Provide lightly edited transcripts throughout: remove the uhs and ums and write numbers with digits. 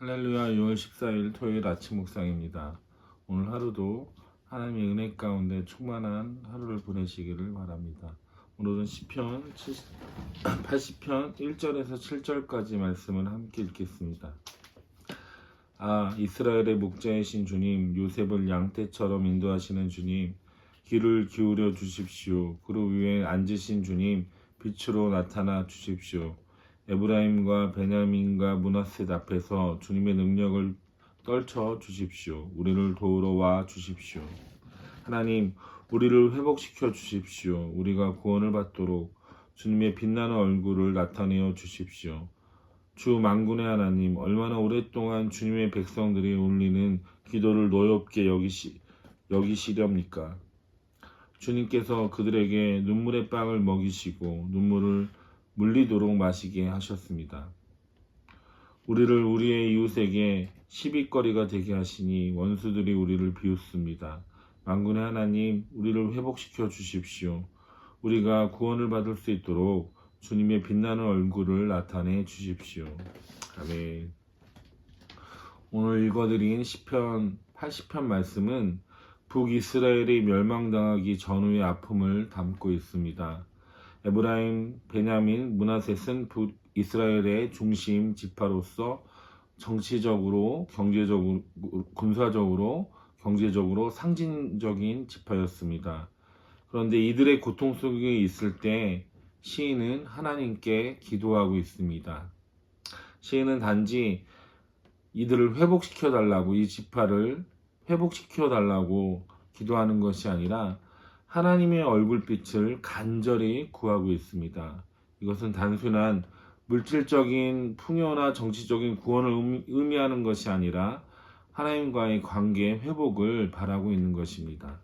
할렐루야. 6월 14일 토요일 아침 묵상입니다. 오늘 하루도 하나님의 은혜 가운데 충만한 하루를 보내시기를 바랍니다. 오늘은 시편 80편 1절에서 7절까지 말씀을 함께 읽겠습니다. 이스라엘의 목자이신 주님, 요셉을 양떼처럼 인도하시는 주님, 귀를 기울여 주십시오. 그룹 위에 앉으신 주님, 빛으로 나타나 주십시오. 에브라임과 베냐민과 므낫셋 앞에서 주님의 능력을 떨쳐 주십시오. 우리를 도우러 와 주십시오. 하나님, 우리를 회복시켜 주십시오. 우리가 구원을 받도록 주님의 빛나는 얼굴을 나타내어 주십시오. 주 만군의 하나님, 얼마나 오랫동안 주님의 백성들이 올리는 기도를 노엽게 여기시렵니까? 주님께서 그들에게 눈물의 빵을 먹이시고 눈물을 물리도록 마시게 하셨습니다. 우리를 우리의 이웃에게 시비거리가 되게 하시니 원수들이 우리를 비웃습니다. 만군의 하나님, 우리를 회복시켜 주십시오. 우리가 구원을 받을 수 있도록 주님의 빛나는 얼굴을 나타내 주십시오. 아멘. 오늘 읽어드린 시편 80편 말씀은 북이스라엘이 멸망당하기 전후의 아픔을 담고 있습니다. 에브라임, 베냐민, 므낫셋은 북이스라엘의 중심 지파로서 정치적으로, 경제적으로, 군사적으로, 경제적으로 상징적인 지파였습니다. 그런데 이들의 고통 속에 있을 때 시인은 하나님께 기도하고 있습니다. 시인은 단지 이들을 회복시켜 달라고, 이 지파를 회복시켜 달라고 기도하는 것이 아니라 하나님의 얼굴빛을 간절히 구하고 있습니다. 이것은 단순한 물질적인 풍요나 정치적인 구원을 의미하는 것이 아니라 하나님과의 관계 회복을 바라고 있는 것입니다.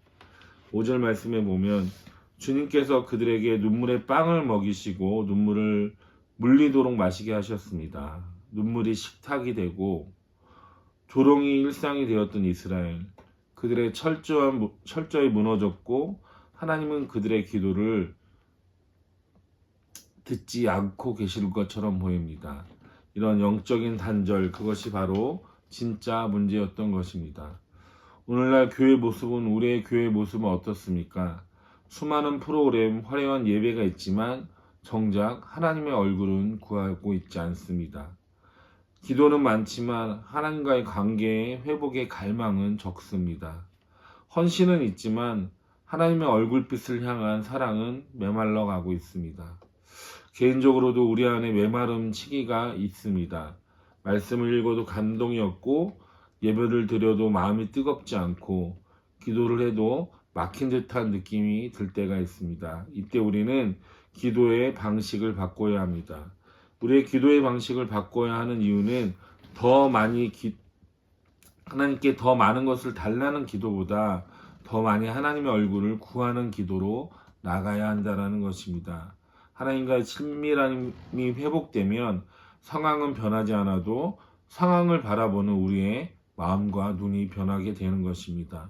5절 말씀에 보면 주님께서 그들에게 눈물의 빵을 먹이시고 눈물을 물리도록 마시게 하셨습니다. 눈물이 식탁이 되고 조롱이 일상이 되었던 이스라엘, 그들의 철저히 무너졌고 하나님은 그들의 기도를 듣지 않고 계실 것처럼 보입니다. 이런 영적인 단절, 그것이 바로 진짜 문제였던 것입니다. 오늘날 교회 모습은, 우리의 교회 모습은 어떻습니까? 수많은 프로그램, 화려한 예배가 있지만 정작 하나님의 얼굴은 구하고 있지 않습니다. 기도는 많지만 하나님과의 관계의 회복의 갈망은 적습니다. 헌신은 있지만 하나님의 얼굴빛을 향한 사랑은 메말라 가고 있습니다. 개인적으로도 우리 안에 메마름 시기가 있습니다. 말씀을 읽어도 감동이 없고 예배를 드려도 마음이 뜨겁지 않고 기도를 해도 막힌 듯한 느낌이 들 때가 있습니다. 이때 우리는 기도의 방식을 바꿔야 합니다. 우리의 기도의 방식을 바꿔야 하는 이유는 하나님께 더 많은 것을 달라는 기도보다 더 많이 하나님의 얼굴을 구하는 기도로 나가야 한다는 것입니다. 하나님과의 친밀함이 회복되면 상황은 변하지 않아도 상황을 바라보는 우리의 마음과 눈이 변하게 되는 것입니다.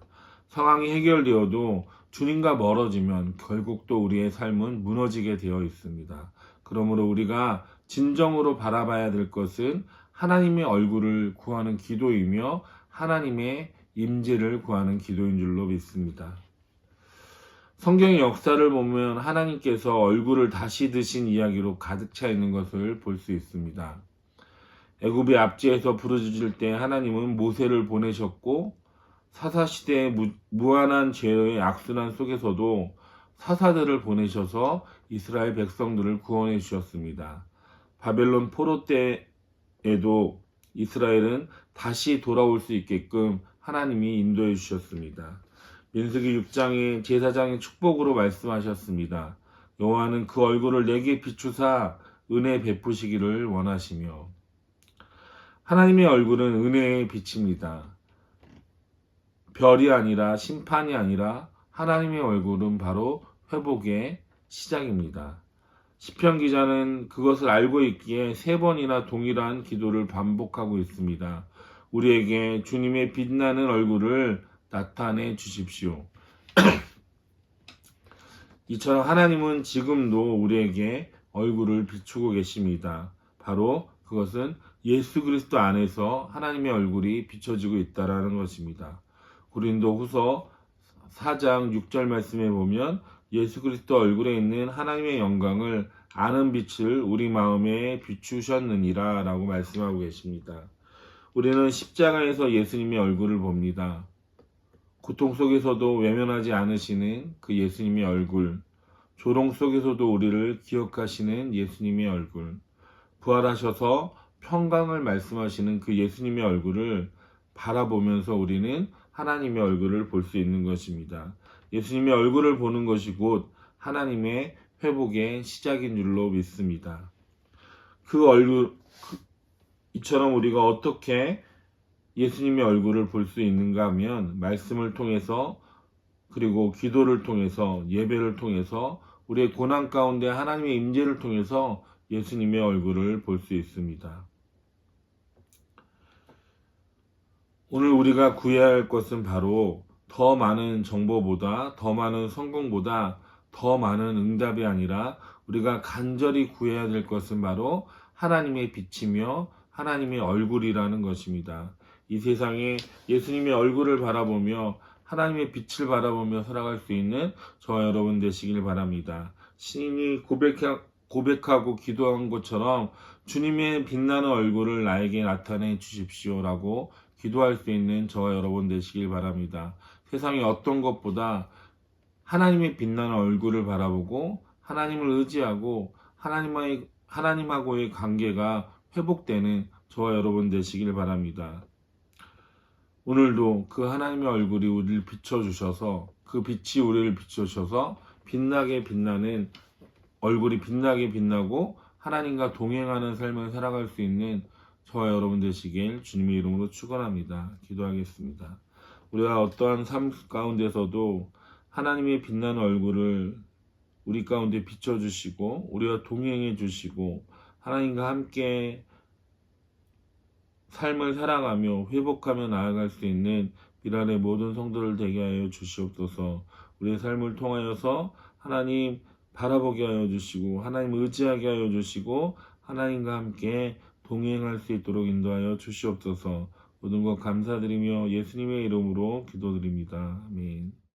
상황이 해결되어도 주님과 멀어지면 결국 또 우리의 삶은 무너지게 되어 있습니다. 그러므로 우리가 진정으로 바라봐야 될 것은 하나님의 얼굴을 구하는 기도이며 하나님의 임재를 구하는 기도인 줄로 믿습니다. 성경의 역사를 보면 하나님께서 얼굴을 다시 드신 이야기로 가득 차 있는 것을 볼 수 있습니다. 애굽의 압제에서 부르짖을 때 하나님은 모세를 보내셨고 사사시대의 무한한 죄의 악순환 속에서도 사사들을 보내셔서 이스라엘 백성들을 구원해 주셨습니다. 바벨론 포로 때에도 이스라엘은 다시 돌아올 수 있게끔 하나님이 인도해 주셨습니다. 민수기 6장의 제사장의 축복으로 말씀하셨습니다. 여호와는 그 얼굴을 내게 비추사 은혜 베푸시기를 원하시며, 하나님의 얼굴은 은혜의 빛입니다. 별이 아니라 심판이 아니라 하나님의 얼굴은 바로 회복의 시작입니다. 시편 기자는 그것을 알고 있기에 3번이나 동일한 기도를 반복하고 있습니다. 우리에게 주님의 빛나는 얼굴을 나타내 주십시오. 이처럼 하나님은 지금도 우리에게 얼굴을 비추고 계십니다. 바로 그것은 예수 그리스도 안에서 하나님의 얼굴이 비춰지고 있다라는 것입니다. 고린도후서 4장 6절 말씀에 보면 예수 그리스도 얼굴에 있는 하나님의 영광을 아는 빛을 우리 마음에 비추셨느니라 라고 말씀하고 계십니다. 우리는 십자가에서 예수님의 얼굴을 봅니다. 고통 속에서도 외면하지 않으시는 그 예수님의 얼굴, 조롱 속에서도 우리를 기억하시는 예수님의 얼굴, 부활하셔서 평강을 말씀하시는 그 예수님의 얼굴을 바라보면서 우리는 하나님의 얼굴을 볼 수 있는 것입니다. 예수님의 얼굴을 보는 것이 곧 하나님의 회복의 시작인 줄로 믿습니다. 그 얼굴, 이처럼 우리가 어떻게 예수님의 얼굴을 볼 수 있는가 하면 말씀을 통해서 그리고 기도를 통해서 예배를 통해서 우리의 고난 가운데 하나님의 임재를 통해서 예수님의 얼굴을 볼 수 있습니다. 오늘 우리가 구해야 할 것은 바로 더 많은 정보보다 더 많은 성공보다 더 많은 응답이 아니라 우리가 간절히 구해야 될 것은 바로 하나님의 빛이며 하나님의 얼굴이라는 것입니다. 이 세상에 예수님의 얼굴을 바라보며 하나님의 빛을 바라보며 살아갈 수 있는 저와 여러분 되시길 바랍니다. 신인이 고백하고 기도한 것처럼 주님의 빛나는 얼굴을 나에게 나타내 주십시오라고 기도할 수 있는 저와 여러분 되시길 바랍니다. 세상의 어떤 것보다 하나님의 빛나는 얼굴을 바라보고 하나님을 의지하고 하나님하고의 관계가 회복되는 저와 여러분 되시길 바랍니다. 오늘도 그 하나님의 얼굴이 우리를 비춰주셔서 그 빛이 우리를 비춰주셔서 빛나게 빛나는 얼굴이 빛나게 빛나고 하나님과 동행하는 삶을 살아갈 수 있는 저와 여러분 되시길 주님의 이름으로 축원합니다. 기도하겠습니다. 우리가 어떠한 삶 가운데서도 하나님의 빛나는 얼굴을 우리 가운데 비춰주시고 우리와 동행해 주시고 하나님과 함께 삶을 살아가며 회복하며 나아갈 수 있는 비란의 모든 성도를 되게 하여 주시옵소서. 우리의 삶을 통하여서 하나님 바라보게 하여 주시고 하나님 의지하게 하여 주시고 하나님과 함께 동행할 수 있도록 인도하여 주시옵소서. 모든 것 감사드리며 예수님의 이름으로 기도드립니다. 아멘.